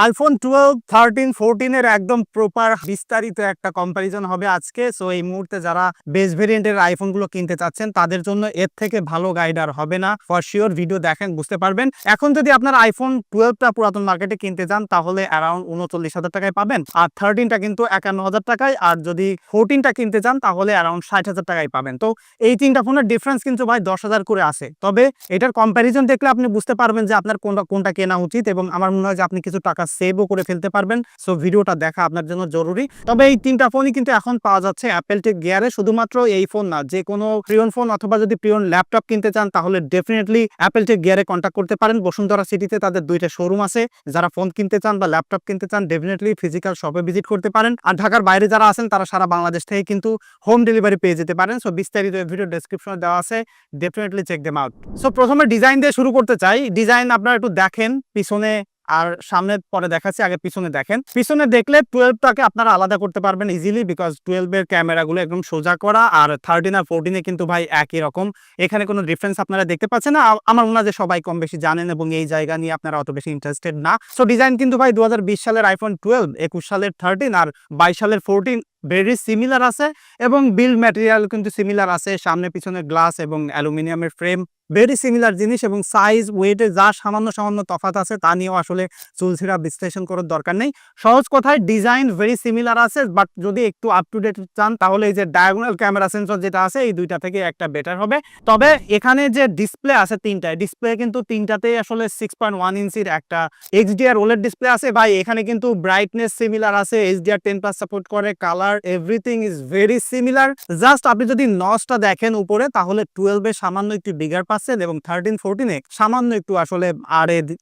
IPhone 12, 13, 14 এর একদম proper বিস্তারিত একটা কম্পারিজন হবে আজকে। সো এই মুহূর্তে যারা বেস ভেরিয়েন্টের আইফোন গুলো কিনতে চাচ্ছেন তাদের জন্য এর থেকে ভালো গাইড আর হবে না। ফর শিওর ভিডিও দেখেন বুঝতে পারবেন। এখন যদি আপনার আইফোন 12টা পুরাতন মার্কেটে কিনতে যান তাহলে অ্যারাউন্ড 39,000 টাকায় পাবেন, আর 13টা কিন্তু 51,000 টাকায়, আর যদি 14টা কিনতে চান তাহলে অ্যারাউন্ড 60,000 টাকায় পাবেন। তো এই তিনটা ফোনের ডিফারেন্স কিন্তু ভাই 10,000 করে আছে। তবে এটার কম্পারিজন দেখলে আপনি বুঝতে পারবেন যে আপনার কোনটা কেনা উচিত, এবং আমার মনে হয় যে আপনি কিছু টাকা সেভও করে ফেলতে পারবেন। সো ভিডিওটা দেখা আপনার জন্য জরুরি। তবে এই তিনটা ফোনই কিন্তু এখন পাওয়া যাচ্ছে অ্যাপেল টেক গিয়ারে। শুধুমাত্র এই ফোন না, যে কোনো প্রিয়ন ফোন অথবা যদি প্রিয়ন ল্যাপটপ কিনতে চান তাহলে ডেফিনেটলি অ্যাপেল টেক গিয়ারে কন্ট্যাক্ট করতে পারেন। বসুন্ধরা সিটিতে তাদের দুইটা শোরুম আছে। যারা ফোন কিনতে চান বা ল্যাপটপ কিনতে চান ডেফিনেটলি ফিজিক্যাল শপে ভিজিট করতে পারেন। আর ঢাকার বাইরে যারা আছেন তারা সারা বাংলাদেশ থেকে কিন্তু হোম ডেলিভারি পেয়ে যেতে পারেন। সো বিস্তারিত ভিডিও ডেসক্রিপশনে দেওয়া আছে, definitely check them out. So প্রথমে ডিজাইন দিয়ে শুরু করতে চাই। ডিজাইন আপনারা একটু দেখেন, পিছনে আর সামনে পরে দেখাচ্ছি, আগে পিছনে দেখেন। পিছনে দেখলে 12টাকে আপনারা আলাদা করতে পারবেন ইজিলি, বিকজ 12 এর ক্যামেরাগুলো একদম সোজা করা, আর 13 আর 14 কিন্তু ভাই একই রকম। এখানে কোনো ডিফারেন্স আপনারা দেখতে পাচ্ছেন না। আমার মনে হয় যে সবাই কম বেশি জানেন এবং এই জায়গা নিয়ে আপনারা অত বেশি ইন্টারেস্টেড না। সো ডিজাইন কিন্তু ভাই 2020 সালের আইফোন 12, 21 সালের 13 আর 22 সালের 14 ভেরি সিমিলার আছে, এবং বিল্ড ম্যাটেরিয়াল কিন্তু সিমিলার আছে। সামনে পিছনে গ্লাস এবং অ্যালুমিনিয়ামের ফ্রেম ভেরি সিমিলার জিনিস, এবং সাইজ ওয়েটে যা সামান্য সামান্য তফাৎ আছে তা নিয়েও আসলে চুলছিরা বিশ্লেষণ করার দরকার নেই। সহজ কথায় ডিজাইন ভেরি সিমিলার আছে, বাট যদি একটু আপ টু ডেট চান তাহলে এই যে ডায়াগোনাল ক্যামেরা সেন্সর যেটা আছে এই দুইটা থেকে একটা বেটার হবে। তবে এখানে যে ডিসপ্লে আছে তিনটায়, ডিসপ্লে কিন্তু তিনটাতেই আসলে 6.1 ইঞ্চির একটা এইচডিআর ওলেড ডিসপ্লে আছে। ভাই এখানে কিন্তু ব্রাইটনেস সিমিলার আছে, HDR10+ সাপোর্ট করে, colour everything is very similar. Just আপনি যদি নচটা দেখেন উপরে তাহলে 12 এ সামান্য একটু বিগার পাচ্ছেন, এবং 13, 14 সামান্য একটু আসলে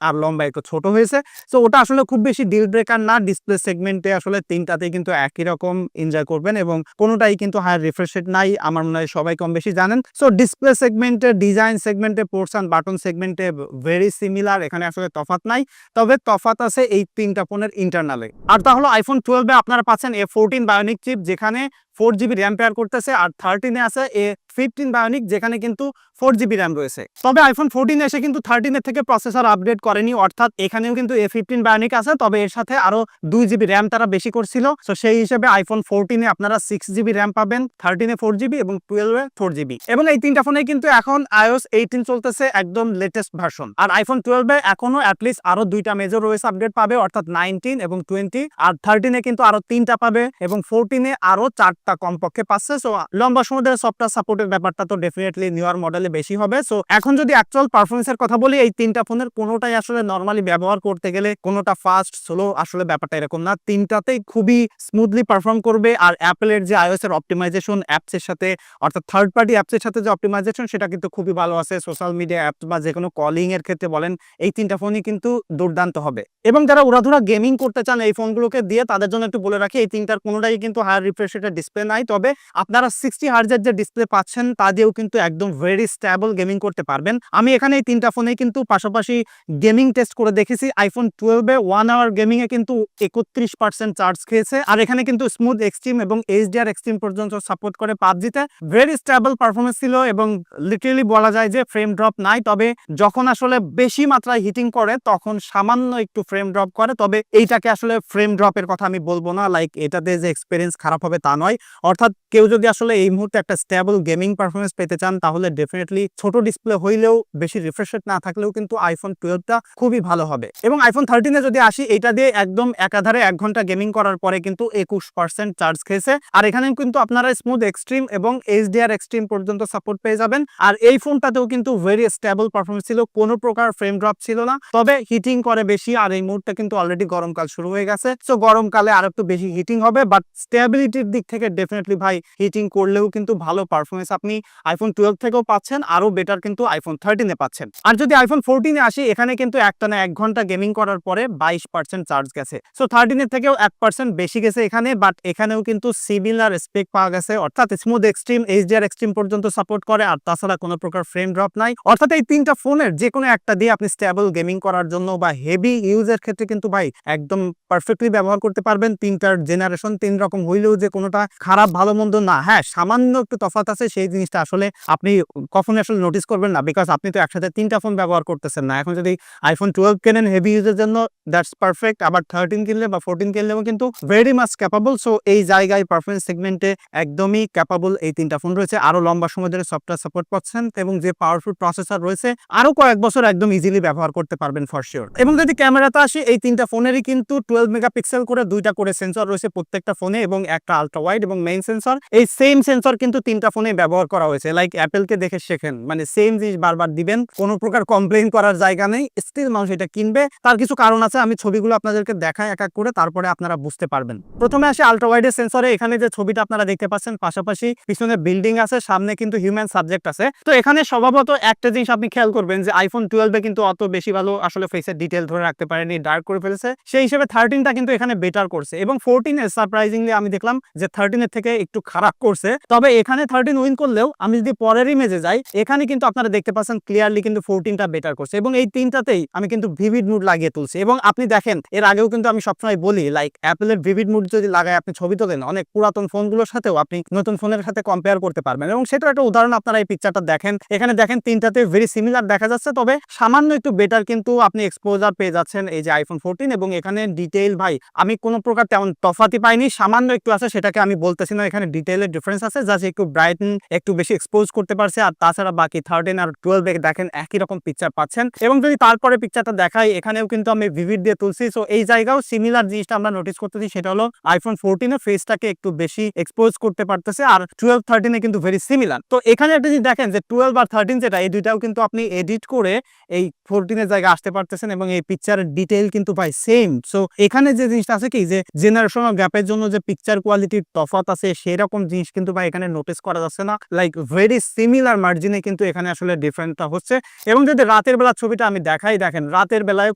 আর লম্বা একটু ছোট হয়েছে। সো ওটা আসলে খুব বেশি ডিল ব্রেকার না। ডিসপ্লে সেগমেন্টে আসলে তিনটাতেই কিন্তু একই রকম এনজয় করবেন, এবং কোনোটাই কিন্তু হায়ার রিফ্রেশ রেট নাই, আমার মনে হয় সবাই কম বেশি জানেন। সো ডিসপ্লে সেগমেন্টে, ডিজাইন সেগমেন্টে, পোর্টস অ্যান্ড বাটন সেগমেন্টে ভেরি সিমিলার, এখানে আসলে তফাৎ নাই। তবে তফাৎ আছে এই তিনটা ফোনের ইন্টারনালে। আর তাহলে আইফোন 12 এ আপনারা পাচ্ছেন A14 বায়োনিক চিপ, যেখানে 4GB র্যাম পেয়ার করতেছে, আর 13 এ আছে A15 বায়োনিক, যেখানে কিন্তু 4GB র্যাম রয়েছে। তবে আইফোন 14 এসে কিন্তু 13 এর থেকে প্রসেসর আপডেট করেনি, অর্থাৎ এখানেও কিন্তু A15 বায়োনিক আছে, তবে এর সাথে আরো 2GB র্যাম তারা বেশি করছিল। সো সেই হিসেবে আইফোন 14 এ আপনারা 6GB র্যাম পাবেন, 13 এ 4GB এবং 12 এ 4GB। এবং এই তিনটা ফোনে কিন্তু এখন iOS 18 চলতেছে, একদম লেটেস্ট ভার্সন। আর আইফোন 12 এ এখনো অ্যাটলিস্ট আরো দুইটা মেজর ওএস আপডেট পাবে, অর্থাৎ 19 এবং 20। আর 13 এ কিন্তু আরো তিনটা পাবে, এবং 14 এ আরো 4টা কমপক্ষে পাচ্ছে। সো লম্বা সময় ধরে সফটওয়্যার সাপোর্টের ব্যাপারটা তো ডেফিনেটলি নিউয়ার মডেলে বেশি হবে। সো এখন যদি অ্যাকচুয়াল পারফরমেন্সের কথা বলি, এই তিনটা ফোনের কোনোটাই আসলে নরমালি ব্যবহার করতে গেলে কোনোটা ফাস্ট স্লো আসলে ব্যাপারটা এরকম না, তিনটাতেই খুবই স্মুথলি পারফর্ম করবে। আর অ্যাপেলের যে iOS এর অপটিমাইজেশন অ্যাপসের সাথে, অর্থাৎ থার্ড পার্টি অ্যাপসের সাথে যে অপটিমাইজেশন, সেটা কিন্তু খুবই ভালো আছে। সোশ্যাল মিডিয়া অ্যাপস বা যে কোনো কলিং এর ক্ষেত্রে বলেন, এই তিনটা ফোনই কিন্তু দুর্দান্ত হবে। এবং যারা উড়াধুরা গেমিং করতে চান এই ফোনগুলোকে দিয়ে, তাদের জন্য একটু বলে রাখি, এই তিনটার কোনোটাই কিন্তু হায়ার রিফ্রেশ রেটের ডিসপ্লে নাই। তবে আপনারা 60 হার্জের যে ডিসপ্লে পাচ্ছেন তা দিয়েও কিন্তু একদম ভেরি স্টেবল গেমিং করতে পারবেন। আমি এখানে এই তিনটা ফোনে কিন্তু পাশাপাশি গেমিং টেস্ট করে দেখেছি। আইফোন 12 এ 1 আওয়ার গেমিং এ কিন্তু 31% চার্জ খেয়েছে, আর এখানে কিন্তু স্মুথ এক্সট্রিম এবং HDR এক্সট্রিম পর্যন্ত সাপোর্ট করে পাবজিতে। ভেরি স্টেবল পারফরমেন্স ছিল, এবং লিটারালি বলা যায় যে ফ্রেম ড্রপ নাই। তবে যখন আসলে বেশি মাত্রায় হিটিং করে তখন সামান্য একটু ফ্রেম ড্রপ করে, তবে এইটাকে আসলে ফ্রেম ড্রপের কথা আমি বলবো না, লাইক এটাতে যে এক্সপিরিয়েন্স খারাপ হবে তা নয়। অর্থাৎ কেউ যদি আসলে এই মুহূর্তে একটা স্টেবল গেমিং পারফরমেন্স পেতে চান তাহলে ডেফিনেটলি ছোট ডিসপ্লে হইলেও, বেশি রিফ্রেশ রেট না থাকলেও কিন্তু আইফোন 12টা খুবই ভালো হবে। এবং আইফোন 13 এ যদি আসি, এটা দিয়ে একদম একাধারে 1 ঘন্টা গেমিং করার পরে কিন্তু 21% চার্জ খেয়েছে। আর এখানে কিন্তু আপনারা স্মুথ এক্সট্রিম এবং HDR এক্সট্রিম পর্যন্ত সাপোর্ট পেয়ে যাবেন। আর এই ফোনটাতেও কিন্তু ভেরি স্টেবল পারফরমেন্স ছিল, কোনো প্রকার ফ্রেম ড্রপ ছিল না। তবে হিটিং করে বেশি, আর এই মুহূর্তে কিন্তু অলরেডি গরমকাল শুরু হয়ে গেছে। সো গরমকালে আর একটু বেশি হিটিং হবে, বাট স্টেবিলিটির দিক থেকে ডেফিনেটলি ভাই হিটিং করলেও কিন্তু ভালো পারফরমেন্স আপনি আইফোন 12 থেকেও পাচ্ছেন, আরো বেটার কিন্তু আইফোন 13 এ পাচ্ছেন। আর যদি আইফোন 14 এ আসি, এখানে কিন্তু একটানা 1 ঘন্টা গেমিং করার পরে 22% চার্জ গেছে। সো 13 এর থেকেও 1% বেশি গেছে এখানে, বাট এখানেও কিন্তু সিমিলার স্পেক পাওয়া গেছে, অর্থাৎ স্মুথ এক্সট্রিম, HDR এক্সট্রিম পর্যন্ত সাপোর্ট করে, আর তাছাড়া কোনো প্রকার ফ্রেম ড্রপ নাই। অর্থাৎ এই তিনটা ফোনের যে কোনো একটা দিয়ে আপনি স্টেবল গেমিং করার জন্য বা হেভি ইউজের ক্ষেত্রে কিন্তু ভাই একদম পারফেক্টলি ব্যবহার করতে পারবেন। তিনটার জেনারেশন 3 রকম হইলেও যে কোনোটা খারাপ ভালো মন্দ না, হ্যাঁ সামান্য একটু তফাৎ আছে, সেই জিনিসটা আসলে আপনি কখনোই আসলে নোটিস করবেন না, বিকজ আপনি তো একসাথে 3টা ফোন ব্যবহার করতেছেন না। এখন যদি iPhone 12 কেনেন হেভি ইউজের জন্য, দ্যাটস পারফেক্ট। আবার 13 কিনলে বা 14 কিনলেও কিন্তু ভেরি মাচ ক্যাপাবল। সো এই জায়গায় পারফরমেন্স সেগমেন্টে একদমই ক্যাপাবল এই 3টা ফোন রয়েছে। আরো লম্বা সময় ধরে সফটওয়্যার সাপোর্ট পাচ্ছেন এবং যে পাওয়ারফুল প্রসেসর রয়েছে আরো কয়েক বছর একদম ইজিলি ব্যবহার করতে পারবেন ফর শিওর। এবং যদি ক্যামেরাতে আসি, এই 3টা ফোনেরই কিন্তু 12 মেগাপিক্সেল করে 2টা করে সেন্সর রয়েছে প্রত্যেকটা ফোনে এবং একটা আলট্রা ওয়াইড এবং মেইন সেন্সর। এই সেম সেন্সর কিন্তু 3টা ফোনে ব্যবহার করা হয়েছে। লাইক অ্যাপেলকে দেখে শেখেন, মানে সেম জিনিস বারবার দিবেন, কোনো প্রকার কমপ্লেইন করার জায়গা নেই, স্টিল মানুষ এটা কিনবে। তার কিছু কারণ আছে, আমি ছবিগুলো আপনাদেরকে দেখাই এক এক করে, তারপরে আপনারা বুঝতে পারবেন। প্রথমে আসে আলট্রা ওয়াইডের সেন্সরে। এখানে যে ছবিটা আপনারা দেখতে পাচ্ছেন, পাশাপাশি পিছনে বিল্ডিং আছে, সামনে কিন্তু হিউম্যান সাবজেক্ট আছে। তো এখানে স্বভাবত একটা জিনিস আপনি খেয়াল করবেন যে iPhone 12 কিন্তু অত বেশি ভালো আসলে ফেসের ডিটেল ধরে রাখতে পারেনি, ডার্ক করে ফেলেছে। সেই হিসেবে 13টা কিন্তু এখানে বেটার করছে এবং 14 এর সারপ্রাইজিংলি আমি দেখলাম যে 13 এর থেকে একটু খারাপ করছে। তবে এখানে 13 উইন করলেও আমি যদি পরের ইমেজে যাই, এখানে কিন্তু আপনারা দেখতে পাচ্ছেন ক্লিয়ারলি কিন্তু 14টা বেটার করছে এবং এই 3টাতেই আমি কিন্তু ভিভিড মুড লাগিয়ে তুলছি। এবং আপনি দেখেন, এর আগেও কিন্তু আমি সবসময় বলি লাইক অ্যাপেলের ভিভিড মুড যদি লাগায় আপনি ছবি তোলেন, অনেক পুরাতন ফোনগুলোর সাথেও আপনি নতুন ফোনের সাথে কম্পেয়ার করতে পারবেন। এবং সেটার একটা উদাহরণ আপনারা এই পিকচারটা দেখেন, এখানে দেখেন 3টাতে ভেরি সিমিলার দেখা যাচ্ছে, তবে সামান্য একটু বেটার কিন্তু আপনি এক্সপোজার পেয়ে যাচ্ছেন এই যে iPhone 14। এবং এখানে ডিটেইল ভাই আমি কোনো প্রকার তেমন তফাতি পাইনি, সামান্য একটু আছে, সেটাকে আমি বলতেছি না, এখানে ডিটেইলের ডিফারেন্স আছে, জাস্ট একটু ব্রাইটন একটু বেশি এক্সপোজ করতে পারছে। আর তাছাড়া বাকি 13 আর 12 দেখেন একই রকম পিকচার পাচ্ছেন। এবং যদি তারপরে পিকচারটা দেখাই, এখানেও কিন্তু আমি ভিভিড দিয়ে তুলছি। সো এই জায়গাও সিমিলার জিনিসটা আমরা নোটিস করতেছি, সেটা হলো iPhone 14 এর ফেসটাকে একটু বেশি এক্সপোজ করতে পারতেছে, আর 12 13 এ কিন্তু ভেরি সিমিলার। তো এখানে একটা জিনিস দেখেন যে 12 আর 13 যেটা, এই দুইটাও কিন্তু আপনি এডিট করে এই 14 এর জায়গায় আসতে পারতেছেন এবং এই পিকচারের ডিটেইল কিন্তু ভাই সেম। সো এখানে যে জিনিসটা আছে কি, যে জেনারেশনাল গ্যাপের জন্য যে পিকচার কোয়ালিটির তফাৎ আছে, সেরকম জিনিস কিন্তু ভাই এখানে নোটিস করা যাচ্ছে না। লাইক ভেরি সিমিলার মার্জিনে কিন্তু এখানে আসলে ডিফারেন্টটা হচ্ছে। এবং যদি রাতের বেলা ছবিটা আমি দেখাই, দেখেন রাতের বেলায়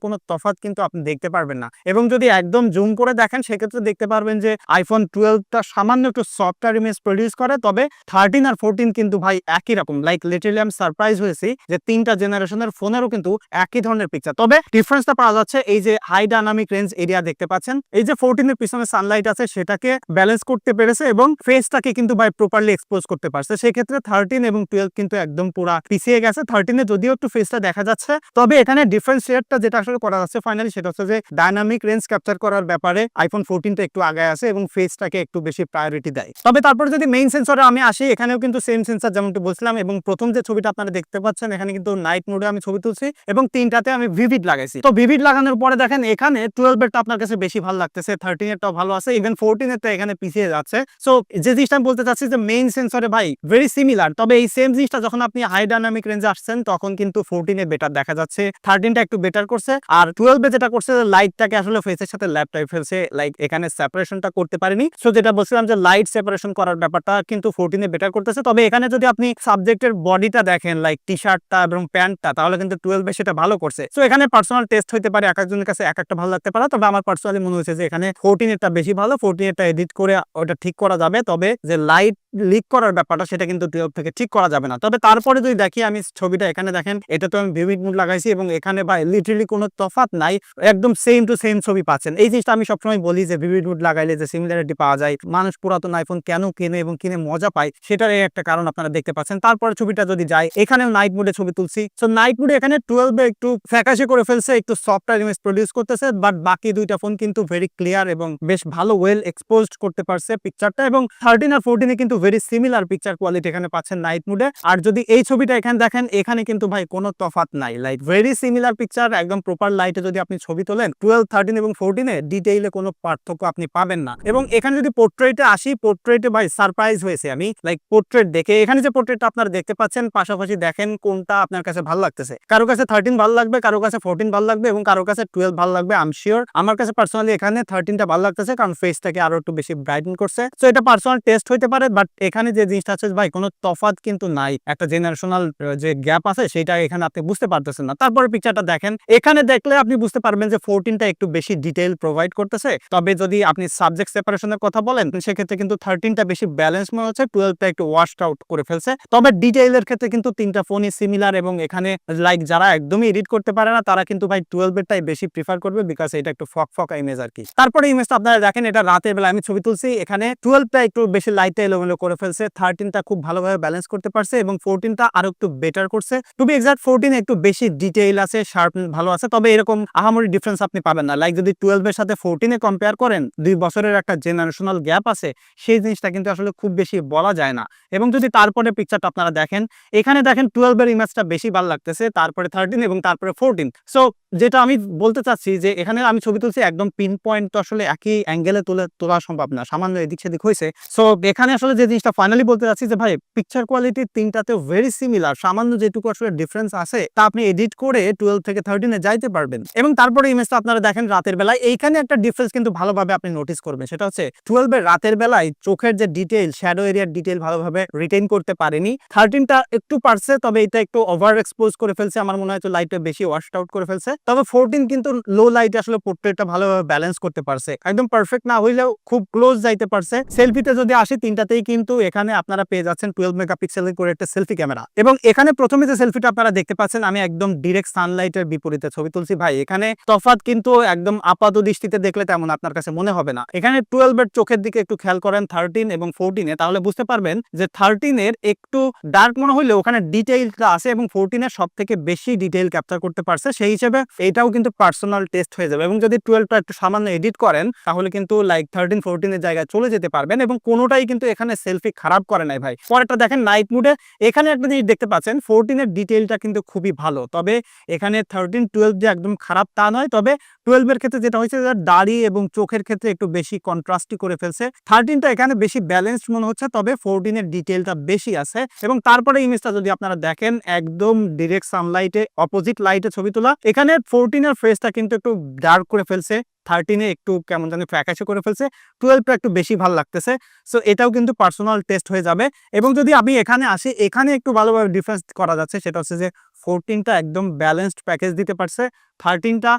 কোনো তফাৎ কিন্তু আপনি দেখতে পারবেন না। এবং যদি একদম জুম করে দেখেন, সেক্ষেত্রে দেখতে পারবেন যে iPhone 12টা সামান্য একটু সফটওয়্যার ইমেজ প্রডিউস করে, তবে 13 আর 14 কিন্তু ভাই একই রকম। লাইক লিটারালি আমি সারপ্রাইজ হয়েছি যে 3টা জেনারেশনের ফোনেরও কিন্তু একই ধরনের পিকচার, তবে ডিফারেন্সটা পাওয়া যাচ্ছে এই যে হাই ডাইনামিক রেঞ্জ এরিয়া দেখতে পাচ্ছেন, এই যে 14 এর পিছনে সানলাইট আছে সেটাকে ব্যালেন্স করতে পেরেছে এবং ফেসটাকে কিন্তু ভাই প্রপারলি এক্সপোজ করতে পারছে। সেক্ষেত্রে 13 এবং 12 কিন্তু একদম পুরা পিছিয়ে গেছে। 13 এ যদিও একটু ফেসটা দেখা যাচ্ছে, তবে এখানে ডিফারেন্সিয়েটটা যেটা আসলে করা যাচ্ছে ফাইনালি, সেটা হচ্ছে যে ডাইনামিক রেঞ্জ ক্যাপচার করার ব্যাপারে iPhone 14টা একটু আগায় আছে এবং ফেসটাকে একটু বেশি প্রায়োরিটি দেয়। তবে তারপর যদি মেইন সেন্সরে আমি আসি, এখানেও কিন্তু সেম সেন্সর যেমনটি বলছিলাম। এবং প্রথম যে ছবিটা আপনারা দেখতে পাচ্ছেন, এখানে কিন্তু নাইট মোডে আমি ছবি তুলছি এবং 3টাতে আমি ভিভিড লাগাইছি। তো ভিভিড লাগানোর পরে দেখেন এখানে 12 এরটা আপনার কাছে বেশি ভালো লাগতেছে, 13 এরটাও ভালো আছে, ইভেন 14 এরটা এখানে পিছিয়ে যাচ্ছে। সো যে জিনিসটা আমি বলতে চাচ্ছি যে মেইন সেন্সরে ভাই ভেরি সিমিলার, তবে এই সেম জিনিসটা যখন আপনি হাই ডাইনামিক রেঞ্জে আসছেন, তখন কিন্তু 14 এ বেটার দেখা যাচ্ছে, 13টা একটু বেটার করছে। আর 12 এ যেটা করছে, লাইটটাকে আসলে ফেসের সাথে ল্যাপটাই ফেলছে, লাইক এখানে সেপারেশনটা করতে পারেনি। সো যেটা বলছিলাম যে লাইট সেপারেশন করার ব্যাপারটা কিন্তু 14 এ বেটার করতেছে। তবে এখানে যদি আপনি সাবজেক্টের বডিটা দেখেন, লাইক টি শার্টটা এবং প্যান্টটা, তাহলে কিন্তু 12 এ সেটা ভালো করছে। সো এখানে পার্সোনাল টেস্ট হইতে পারে, এক একজনের কাছে এক একটা ভালো লাগতে পারে, তবে আমার পার্সোনালি মনে হয়েছে যে এখানে 14 এরটা বেশি ভালো। 14 এরটা এডিট করে ওটা ঠিক করা যাবে, তবে যে লাইট লিক করার ব্যাপারটা সেটা কিন্তু 12 থেকে ঠিক করা যাবে না। তবে তারপরে যদি দেখি আমি ছবিটা, এখানে দেখেন এটা তো আমি ভিভিড মুড লাগাইছি এবং এখানে ভাই লিটারালি কোনো তফাৎ নাই, একদম সেম টু সেম ছবি পাচ্ছেন। এই জিনিসটা আমি সবসময় বলি যে ভিভিড মুড লাগাইলে যে সিমিলারিটি পাওয়া যায়, মানুষ পুরাতন আইফোন কেন কেনে এবং কিনে মজা পায়, সেটার একটা কারণ আপনারা দেখতে পাচ্ছেন। তারপরে ছবিটা যদি যায়, এখানেও নাইট মুডে ছবি তুলছি। সো নাইট মুডে এখানে 12 এ একটু ফ্যাকাশে করে ফেলছে, একটু সফটওয়্যার ইমেজ প্রডিউস করতেছে, বাট বাকি দুইটা ফোন কিন্তু ভেরি ক্লিয়ার এবং বেশ ভালো ওয়েল এক্সপোজড করতে পারছে পিকচারটা। এবং 13 আর 14 এ কিন্তু ভেরি সিমিলার পিকচার কোয়ালিটি এখানে পাচ্ছেন নাইট মুডে। আর যদি এই ছবিটা এখানে দেখেন, এখানে কিন্তু ভাই কোনো তফাৎ নাই, লাইক ভেরি সিমিলার পিকচার, একদম প্রপার লাইটে যদি আপনি ছবি তোলেন 12 13 এবং 14 এ ডিটেইলে কোনো পার্থক্য আপনি পাবেন না। এবং এখানে যদি পোর্ট্রেটে আসি, পোর্ট্রেটে ভাই সারপ্রাইজ হয়েছে আমি, লাইক পোর্ট্রেট দেখে। এখানে যে পোর্ট্রেটটা আপনারা দেখতে পাচ্ছেন, পাশাপাশি দেখেন কোনটা আপনার কাছে ভালো লাগতেছে। কারো কাছে 13 ভালো লাগবে, কারো কাছে 14 ভালো লাগবে এবং কারো কাছে 12 ভালো লাগবে। আই এম শিওর আমার কাছে পার্সোনালি এখানে 13টা ভালো লাগতেছে, কারণ ফেসটাকে আরো একটু বেশি ব্রাইটেন করছে। সো এটা পার্সোনাল টেস্ট হইতে পারে, বাট এখানে যে জিনিসটা আছে ভাই, কোনো তফাৎ কিন্তু নাই। একটা জেনারেশনাল যে গ্যাপ আছে সেটা এখানে আপনি বুঝতে পারতেছেন না। তারপরে পিকচারটা দেখেন, এখানে দেখলে আপনি বুঝতে পারবেন যে 14টা একটু বেশি ডিটেইল প্রোভাইড করতেছে। তবে যদি আপনি সাবজেক্ট সেপারেশনের কথা বলেন, সেক্ষেত্রে কিন্তু 13টা বেশি ব্যালেন্স মনে হচ্ছে, 12টা একটু ওয়াশড আউট করে ফেলছে। তবে ডিটেইলের ক্ষেত্রে কিন্তু 3টা ফোনই সিমিলার। এবং এখানে লাইক যারা একদমই এডিট করতে পারে না, তারা কিন্তু ভাই 12 এরটাই বেশি প্রিফার করবে, বিকজ এটা একটু ফকফকা ইমেজ আর কি। তারপরে ইমেজটা আপনারা দেখেন, এটা রাতের বেলা আমি ছবি তুলছি। এখানে 12টা একটু বেশি লাইটে এলোমেলো করে ফেলছে, 13টা খুব ভালোভাবে ব্যালেন্স করতে পারছে এবং 14টা আরো একটু বেটার করছে। টু বি এক্সাক্ট 14 একটু বেশি ডিটেইল আছে, শার্প ভালো আছে, তবে এরকম আহামরি ডিফারেন্স আপনি পাবেন না। লাইক যদি 12 এর সাথে 14 এ কম্পেয়ার করেন, 2 বছরের একটা জেনারেশনাল গ্যাপ আছে, সেই জিনিসটা কিন্তু আসলে খুব বেশি বলা যায় না। এবং যদি তারপরে পিকচারটা আপনারা দেখেন, এখানে দেখেন 12 এর ইমেজটা বেশি ভালো লাগতেছে, তারপরে 13 এবং তারপরে 14। সো যেটা আমি বলতে চাচ্ছি যে এখানে আমি ছবি তুলছি একদম পিন পয়েন্ট, তো আসলে একই অ্যাঙ্গেলে তোলা সম্ভব না, সামান্য এদিক সেদিক হয়েছে। সো এখানে আসলে যে জিনিসটা ফাইনালি বলতে চাচ্ছি যে ভাই পিকচার কোয়ালিটি তিনটাতে ভেরি সিমিলার, সামান্য যেটুকু আসলে ডিফারেন্স আছে তা আপনি এডিট করে 12 থেকে 13 এ যাইতে পারবেন। এবং তারপরে ইমেজটা আপনারা দেখেন রাতের বেলায়, এইখানে একটা ডিফারেন্স কিন্তু ভালোভাবে আপনি নোটিস করবেন, সেটা হচ্ছে 12 এর রাতের বেলায় চোখের যে ডিটেইল, শ্যাডো এরিয়ার ডিটেইল ভালোভাবে রিটেইন করতে পারেনি। 13টা একটু পারছে, তবে এটা একটু ওভার এক্সপোজ করে ফেলছে, আমার মনে হয় তো লাইটটা বেশি ওয়াশড আউট করে ফেলছে। তবে 14 কিন্তু লো লাইটে আসলে পোর্ট্রেটটা ভালোভাবে ব্যালেন্স করতে পারছে, একদম পারফেক্ট না হইলেও খুব ক্লোজ যাইতে পারছে। সেলফিতে যদি আসি, তিনটাতেই কিন্তু এখানে আপনারা পেয়ে যাচ্ছেন 12 মেগাপিক্সেলের করে একটা সেলফি ক্যামেরা। এবং এখানে প্রথমে যে সেলফিটা আপনারা দেখতে পাচ্ছেন, আমি একদম ডিরেক্ট সানলাইটের বিপরীতে ছবি তুলছি ভাই, এখানে তফাৎ কিন্তু একদম আপাত দৃষ্টিতে দেখলে তেমন আপনার কাছে মনে হবে না। এখানে 12 এর চোখের দিকে একটু খেয়াল করেন 13 এবং 14 এ, তাহলে বুঝতে পারবেন যে 13 এর একটু ডার্ক মনে হইলে ওখানে ডিটেইলটা আছে এবং 14 এর সব থেকে বেশি ডিটেইল ক্যাপচার করতে পারছে। সেই হিসেবে এটাও কিন্তু পার্সোনাল টেস্ট হয়ে যাবে। এবং যদি 12টা একটু সামান্য এডিট করেন, তাহলে কিন্তু লাইক 13 14 এর জায়গায় চলে যেতে পারবেন। এবং কোনোটাই কিন্তু এখানে সেলফি খারাপ করে নাই ভাই। পরেরটা দেখেন নাইট মুডে, এখানে একটা জিনিস দেখতে পাচ্ছেন 14 এর ডিটেইলটা কিন্তু খুবই ভালো, তবে এখানে 13 12 যে একদম খারাপ তা নয়। তবে 12 এর ক্ষেত্রে যেটা হয়েছে, দাড়ি এবং চোখের ক্ষেত্রে একটু বেশি কন্ট্রাস্টি করে ফেলছে। 13টা এখানে বেশি ব্যালেন্সড মনে হচ্ছে, তবে 14 এর ডিটেইলটা বেশি আছে। এবং তারপরে ইমেজটা যদি আপনারা দেখেন, একদম ডিরেক্ট সানলাইটে অপোজিট লাইটে ছবি তোলা, এখানে 14 এর ফেসটা কিন্তু একটু ডার্ক করে ফেলছে, 13 এ একটু কেমন জানি ফ্যাকাশে করে ফেলছে, 12টা একটু বেশি ভালো লাগতেছে। সো এটাও কিন্তু পার্সোনাল টেস্ট হয়ে যাবে। এবং যদি আমি এখানে আসি, এখানে একটু ভালোভাবে ডিফারেন্স করা যাচ্ছে, সেটা হচ্ছে যে 14টা একদম ব্যালেন্সড প্যাকেজ দিতে পারছে, 13টা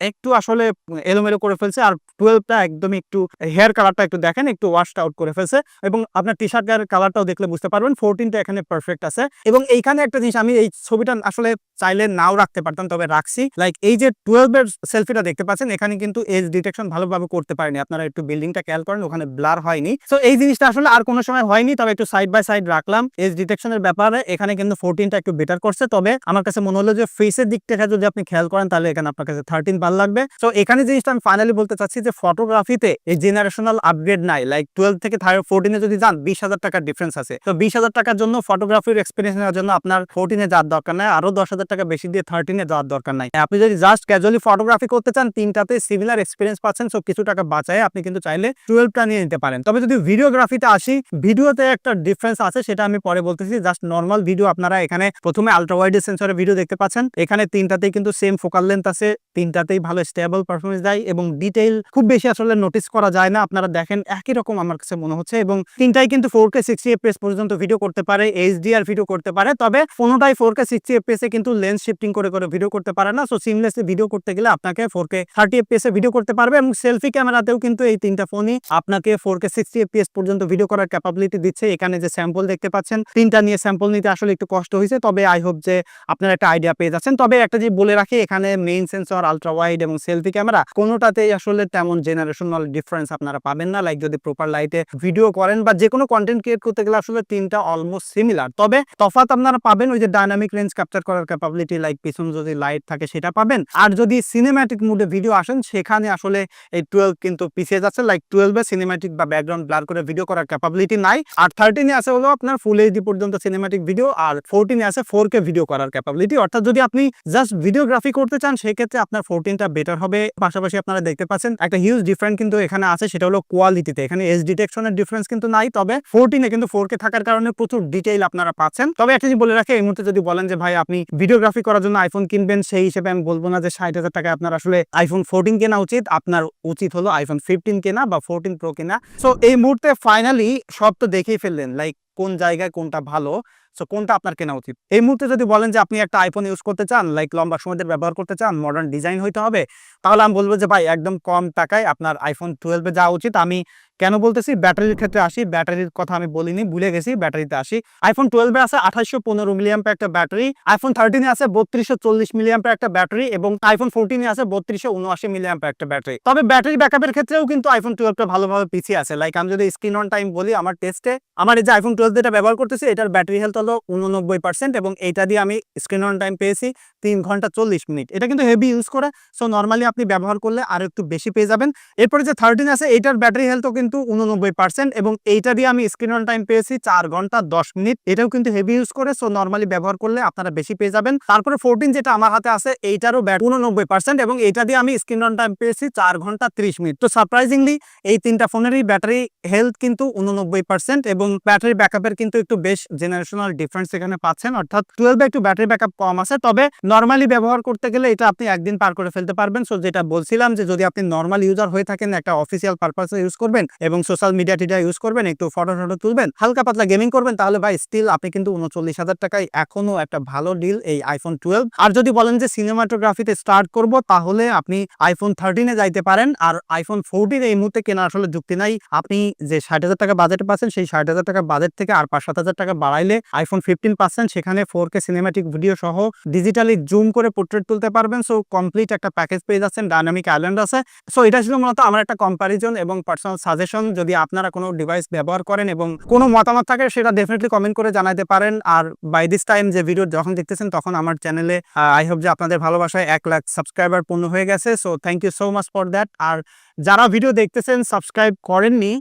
একটু আসলে এলোমেলো করে ফেলছে, আর 12টা একদম একটু হেয়ার কালারটা একটু দেখেন একটু ওয়াশড আউট করে ফেলছে। এবং আপনার টি শার্ট গায়ের কালারটাও দেখলে বুঝতে পারবেন 14টা এখানে পারফেক্ট আছে। এবং এইখানে একটা জিনিস, আমি এই ছবিটা আসলে চাইলে নাও রাখতে পারতাম, তবে রাখছি। লাইক এই যে 12 এর সেলফিটা দেখতে পাচ্ছেন, এখানে কিন্তু এজ ডিটেকশন ভালোভাবে করতে পারেনি, আপনারা একটু বিল্ডিংটা খেয়াল করেন, ওখানে ব্লার হয়নি। সো এই জিনিসটা আসলে আর কোনো সময় হয়নি, তবে একটু সাইড বাই সাইড রাখলাম। এজ ডিটেকশনের ব্যাপারে এখানে কিন্তু 14টা একটু বেটার করছে, তবে আমার কাছে মনে হলো যে ফেসের দিক থেকে যদি আপনি খেয়াল করেন, তাহলে এখানে আপনার কাছে 13 ভালো লাগবে। সো এখানে জিনিসটা আমি ফাইনালি বলতে চাচ্ছি যে ফটোগ্রাফিতে এই জেনারেশনাল আপগ্রেড নাই। লাইক 12 থেকে 14 এ যদি যান, 20,000 টাকার ডিফারেন্স আছে। তো 20,000 টাকার জন্য ফটোগ্রাফির এক্সপিরিয়েন্স নেওয়ার জন্য আপনার 14 এ যাওয়ার দরকার নাই, আরো 10,000 টাকা বেশি দিয়ে 13 এ যাওয়ার দরকার নাই। আপনি যদি জাস্ট ক্যাজুয়ালি ফটোগ্রাফি করতে চান, তিনটাতে সিমিলার এক্সপিরিয়েন্স পাচ্ছেন। সো কিছু টাকা বাঁচায় আপনি কিন্তু চাইলে 12টা নিয়ে নিতে পারেন। তবে যদি ভিডিওগ্রাফিতে আসি, ভিডিওতে একটা ডিফারেন্স আছে, সেটা আমি পরে বলতেছি। জাস্ট নর্মাল ভিডিও আপনারা এখানে প্রথমে আলট্রা ওয়াইড সেন্সরের ভিডিও দেখতে পাচ্ছেন, এখানে তিনটাতেই কিন্তু সেম ফোকাল লেন্থ আছে, তিনটাতেই ভালো স্টেবল পারফরমেন্স দেয় এবং ডিটেইল খুব বেশি আসলে নোটিস করা যায় না। আপনারা দেখেন একই রকম আমার কাছে মনে হচ্ছে। এবং তিনটাই কিন্তু 4K 60 fps পর্যন্ত ভিডিও করতে পারে, HDR ভিডিও করতে পারে, তবে কোনোটাই 4K 60 fps এ কিন্তু লেন্স শিফটিং করে করে ভিডিও করতে পারে না। সো সিমলেসলি ভিডিও করতে গেলে আপনাকে 4K 30 fps এ ভিডিও করতে পারবে। এবং সেলফি ক্যামেরাতেও কিন্তু এই তিনটা ফোনই আপনাকে 4K 60 fps পর্যন্ত ভিডিও করার ক্যাপাবিলিটি দিচ্ছে। এখানে যে স্যাম্পল দেখতে পাচ্ছেন, তিনটা নিয়ে স্যাম্পল নিতে আসলে একটু কষ্ট হয়েছে, তবে আই হোপ যে আপনারা একটা আইডিয়া পেয়ে যাচ্ছেন। তবে একটা যে বলে রাখি, এখানে মেইন সেন্সর, আলট্রা ওয়াইড এবং সেলফি ক্যামেরা কোনোটাতেই আসলে তেমন জেনারেশনাল ডিফারেন্স আপনারা পাবেন না। লাইক যদি প্রপার লাইটে ভিডিও করেন বা যে কোনো কন্টেন্ট ক্রিয়েট করতে গেলে আসলে তিনটা অলমোস্ট সিমিলার। তবে তফাৎ আপনারা পাবেন ওই যে ডাইনামিক রেঞ্জ ক্যাপচার করার ক্যাপাবিলিটি, লাইক পিছনে যদি লাইট থাকে সেটা পাবেন। আর যদি সিনেম্যাটিক মুডে ভিডিও আসেন, সেখানে আসলে এই 12 কিন্তু পিছিয়ে যাচ্ছে। লাইক 12 এ সিনেম্যাটিক বা ব্যাকগ্রাউন্ড ব্লার করে ভিডিও করার ক্যাপাবিলিটি নাই। আর 13 এ আছে হলো আপনার ফুল এইচডি পর্যন্ত সিনেম্যাটিক ভিডিও, আর 14 এ আছে 4K ভিডিও করার ক্যাপাবিলিটি। অর্থাৎ যদি আপনি জাস্ট ভিডিওগ্রাফি করতে চান, সেক্ষেত্রে আপনার 14টা বেটার হবে। পাশাপাশি আপনারা দেখতে পাচ্ছেন একটা হিউজ ডিফারেন্স কিন্তু এখানে আছে, সেটা হলো কোয়ালিটিতে। এখানে এজ ডিটেকশনের ডিফারেন্স কিন্তু নাই, তবে 14 এ কিন্তু 4K থাকার কারণে প্রচুর ডিটেইল আপনারা পাচ্ছেন। তবে একটা জিনিস বলে রাখি, এই মুহূর্তে যদি বলেন যে ভাই আপনি ভিডিওগ্রাফি করার জন্য আইফোন কিনবেন, সেই হিসেবে আমি বলবো না যে 60,000 টাকায় আপনার আসলে আইফোন 14 কেনা উচিত। আপনার উচিত হলো আইফোন 15 কেনা বা 14 প্রো কেনা। সো এই মুহূর্তে ফাইনালি সব তো দেখেই ফেললেন, লাইক কোন জায়গায় কোনটা ভালো, সো কোনটা আপনার কেনা উচিত। এই মুহূর্তে যদি বলেন যে আপনি একটা আইফোন ইউজ করতে চান, লাইক লম্বা সময় ধরে ব্যবহার করতে চান, মডার্ন ডিজাইন হইতে হবে, তাহলে আমি বলবো যে ভাই একদম কম টাকায় আপনার আইফোন 12 এ যাওয়া উচিত। আমি কেন বলতেছি, ব্যাটারির ক্ষেত্রে আসি। ব্যাটারির কথা আমি বলিনি, ভুলে গেছি, ব্যাটারিতে আসি। আইফোন 12 এ আছে 2815 মিলিঅ্যাম্পিয়ার একটা ব্যাটারি, আইফোন 13 এ আছে 3240 মিলিঅ্যাম্পিয়ার একটা ব্যাটারি এবং আইফোন 14 এ আছে 3279 মিলিঅ্যাম্পিয়ার একটা ব্যাটারি। তবে ব্যাটারি ব্যাকআপের ক্ষেত্রেও কিন্তু আইফোন 12 টা ভালোভাবে পিছিয়ে আছে। লাইক আমি যদি স্ক্রিন অন টাইম বলি, আমার টেস্টে আমার এই যে আইফোন 12 যেটা ব্যবহার করতেছি এটার ব্যাটারি হেলথ হলো 89% এবং এইটা দিয়ে আমি স্ক্রিন অন টাইম পেয়েছি 3 ঘন্টা 40 মিনিট। এটা কিন্তু হেভি ইউজ করে, সো নরমালি আপনি ব্যবহার করলে আরো একটু বেশি পেয়ে যাবেন। এরপরে যে 13 আছে এইটার ব্যাটারি হেলথও কিন্তু 89% এবং এইটা দিয়ে আমি স্ক্রিন অন টাইম পেয়েছি 4 ঘন্টা 10 মিনিট। এটাও কিন্তু হেভি ইউজ করে, সো নরমালি ব্যবহার করলে আপনারা বেশি পেয়ে যাবেন। তারপরে 14 যেটা আমার হাতে আছে এইটারও 89% এবং এইটা দিয়ে আমি স্ক্রিন অন টাইম পেয়েছি 4 ঘন্টা 30 মিনিট। তো সারপ্রাইজিংলি এই তিনটা ফোনেরই ব্যাটারি হেলথ কিন্তু 89% এবং ব্যাটারি ব্যাকআপের কিন্তু একটু বেশ জেনারেশনাল ডিফারেন্স এখানে পাচ্ছেন, অর্থাৎ 12 এ একটু ব্যাটারি ব্যাকআপ কম আছে। তবে নরমালি ব্যবহার করতে গেলে এটা আপনি একদিন পার করে ফেলতে পারবেন। সো যেটা বলছিলাম যে যদি আপনি নরমাল ইউজার হয়ে থাকেন, একটা অফিসিয়াল পারপাসে ইউজ করবেন এবং সোশ্যাল মিডিয়া টিডিয়া ইউজ করবেন, একটু ফটো তুলবেন, হালকা পাতলা গেমিং করবেন, তাহলে ভাই স্টিল আপনি কিন্তু 39,000 টাকায় এখনো একটা ভালো ডিল এই আইফোন 12। আর যদি বলেন যে সিনেমাটোগ্রাফিতে স্টার্ট করব, তাহলে আপনি আইফোন 13 এ যাইতে পারেন। আর আইফোন 14 এই মুহূর্তে কেনা আসলে যুক্তি নাই। আপনি যে 60,000 টাকা বাজেট পাচ্ছেন, সেই 60,000 টাকা বাজেট থেকে আর 5-7,000 টাকা বাড়াইলে আইফোন 15 পাচ্ছেন, সেখানে 4K সিনেম্যাটিক ভিডিও সহ ডিজিটালি জুম করে পোর্ট্রেট তুলতে পারবেন। সো কমপ্লিট একটা প্যাকেজ পেয়ে যাচ্ছেন, ডাইনামিক আইল্যান্ড আছে। সো এটা ছিল মূলত আমার একটা কম্পারিজন এবং পার্সোনাল সাজেশন। যদি আপনারা কোনো ডিভাইস ব্যবহার করেন এবং কোনো মতামত থাকে, সেটা ডেফিনেটলি কমেন্ট করে জানাতে পারেন। আর বাই দিস টাইম যে ভিডিও যখন দেখতেছেন, তখন আমার চ্যানেলে আই হোপ যে আপনাদের ভালোবাসায় 1 লাখ সাবস্ক্রাইবার পূর্ণ হয়ে গেছে। So thank you so much for that. আর যারা ভিডিও দেখতেছেন সাবস্ক্রাইব করেননি,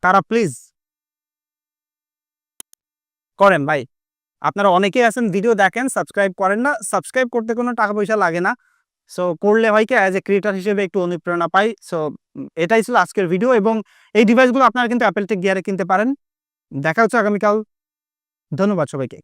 তারা প্লিজ করেন ভাই। আপনারা অনেকেই আছেন ভিডিও দেখেন, সাবস্ক্রাইব করেন না। সাবস্ক্রাইব করতে কোনো টাকা পয়সা লাগে না। সো করলে হয় কি, অ্যাজ এ ক্রিয়েটর হিসেবে একটু অনুপ্রেরণা পাই। সো এটাই ছিল আজকের ভিডিও এবং এই ডিভাইসগুলো আপনারা কিন্তু অ্যাপল টেক গিয়ারে কিনতে পারেন। দেখা হচ্ছে আগামীকাল। ধন্যবাদ সবাইকে।